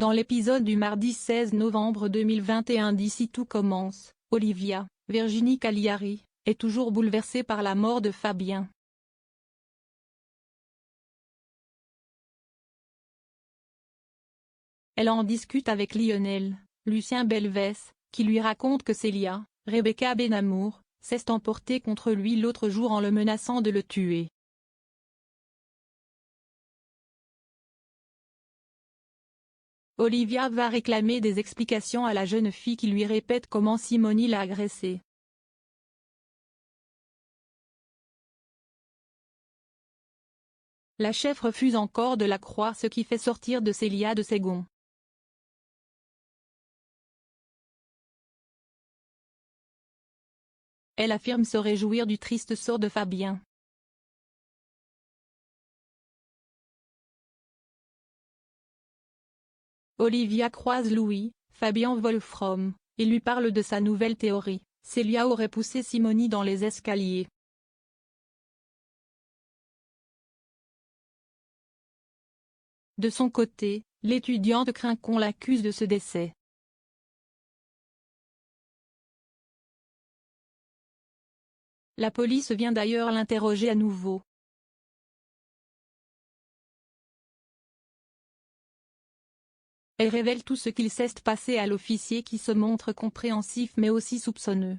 Dans l'épisode du mardi 16 novembre 2021 d'Ici tout commence, Olivia, Virginie Cagliari, est toujours bouleversée par la mort de Fabien. Elle en discute avec Lionel, Lucien Belvès, qui lui raconte que Célia, Rebecca Benamour, s'est emportée contre lui l'autre jour en le menaçant de le tuer. Olivia va réclamer des explications à la jeune fille qui lui répète comment Simony l'a agressée. La chef refuse encore de la croire, ce qui fait sortir de Célia de ses gonds. Elle affirme se réjouir du triste sort de Fabien. Olivia croise Louis, Fabien Wolfram, et lui parle de sa nouvelle théorie: Célia aurait poussé Simony dans les escaliers. De son côté, l'étudiante craint qu'on l'accuse de ce décès. La police vient d'ailleurs l'interroger à nouveau. Elle révèle tout ce qu'il s'est passé à l'officier, qui se montre compréhensif mais aussi soupçonneux.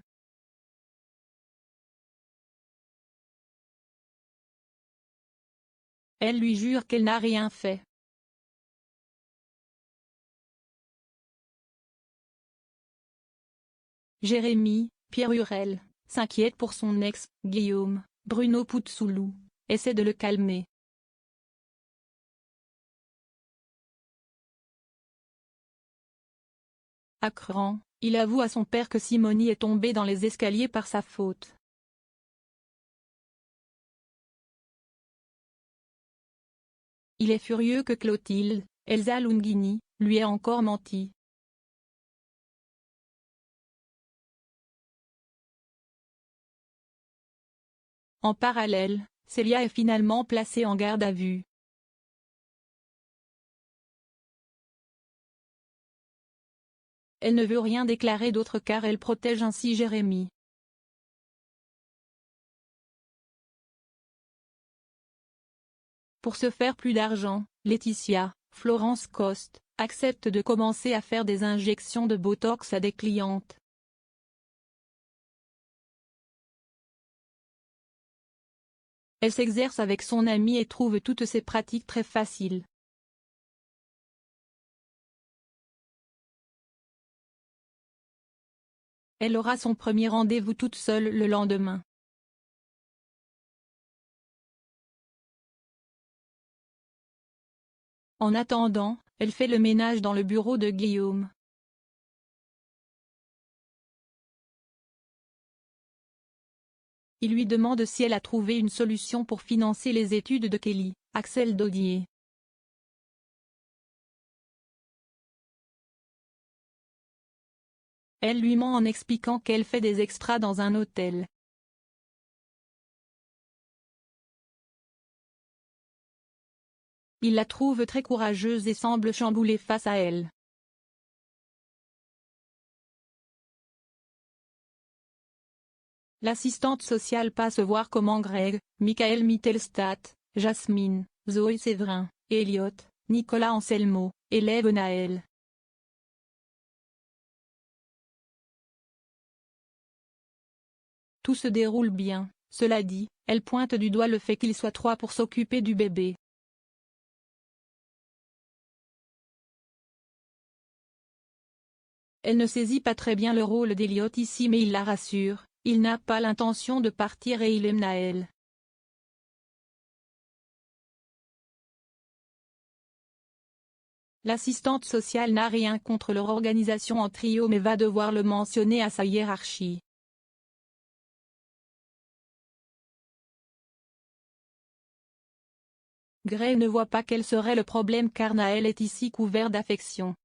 Elle lui jure qu'elle n'a rien fait. Jérémy, Pierre Hurel, s'inquiète pour son ex, Guillaume. Bruno Putzulu essaie de le calmer. À Cran, il avoue à son père que Simony est tombée dans les escaliers par sa faute. Il est furieux que Clotilde, Elsa Lunghini, lui ait encore menti. En parallèle, Célia est finalement placée en garde à vue. Elle ne veut rien déclarer d'autre car elle protège ainsi Jérémy. Pour se faire plus d'argent, Laetitia, Florence Coste, accepte de commencer à faire des injections de Botox à des clientes. Elle s'exerce avec son amie et trouve toutes ces pratiques très faciles. Elle aura son premier rendez-vous toute seule le lendemain. En attendant, elle fait le ménage dans le bureau de Guillaume. Il lui demande si elle a trouvé une solution pour financer les études de Kelly, Axel Daudier. Elle lui ment en expliquant qu'elle fait des extras dans un hôtel. Il la trouve très courageuse et semble chamboulé face à elle. L'assistante sociale passe voir comment Greg, Michael Mittelstadt, Jasmine, Zoé Séverin, Elliot, Nicolas Anselmo, élève Naël. Tout se déroule bien, cela dit, elle pointe du doigt le fait qu'il soit 3 pour s'occuper du bébé. Elle ne saisit pas très bien le rôle d'Elliot ici, mais il la rassure, il n'a pas l'intention de partir et il aime Naël. L'assistante sociale n'a rien contre leur organisation en trio mais va devoir le mentionner à sa hiérarchie. Gray ne voit pas quel serait le problème car Naël est ici couvert d'affection.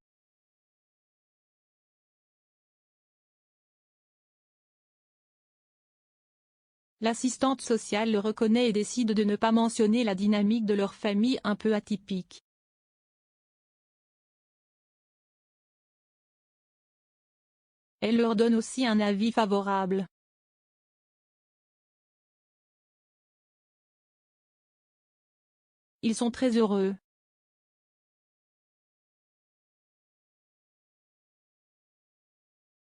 L'assistante sociale le reconnaît et décide de ne pas mentionner la dynamique de leur famille un peu atypique. Elle leur donne aussi un avis favorable. Ils sont très heureux.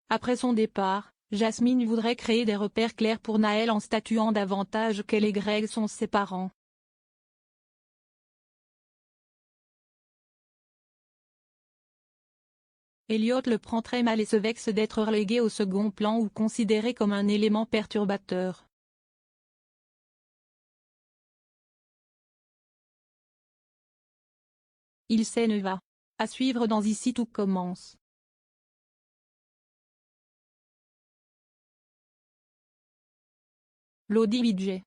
Après son départ, Jasmine voudrait créer des repères clairs pour Naël en statuant davantage qu'elle et Greg sont ses parents. Elliot le prend très mal et se vexe d'être relégué au second plan ou considéré comme un élément perturbateur. Il s'en va. À suivre dans Ici tout commence. Lodi Widget.